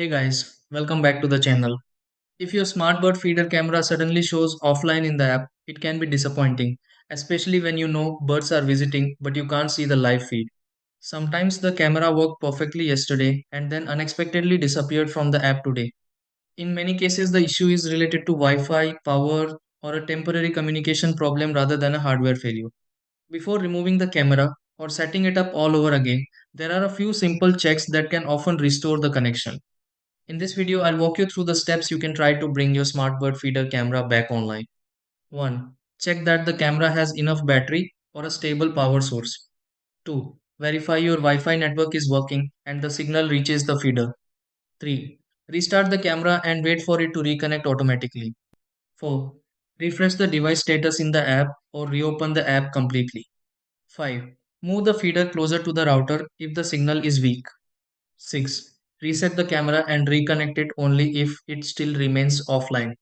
Hey guys, welcome back to the channel. If your smart bird feeder camera suddenly shows offline in the app, it can be disappointing, especially when you know birds are visiting but you can't see the live feed. Sometimes the camera worked perfectly yesterday and then unexpectedly disappeared from the app today. In many cases, the issue is related to Wi Fi, power, or a temporary communication problem rather than a hardware failure. Before removing the camera or setting it up all over again, there are a few simple checks that can often restore the connection. In this video, I'll walk you through the steps you can try to bring your smartbird feeder camera back online. 1. Check that the camera has enough battery or a stable power source. 2. Verify your Wi-Fi network is working and the signal reaches the feeder. 3. Restart the camera and wait for it to reconnect automatically. 4. Refresh the device status in the app or reopen the app completely. 5. Move the feeder closer to the router if the signal is weak. 6. Reset the camera and reconnect it only if it still remains offline.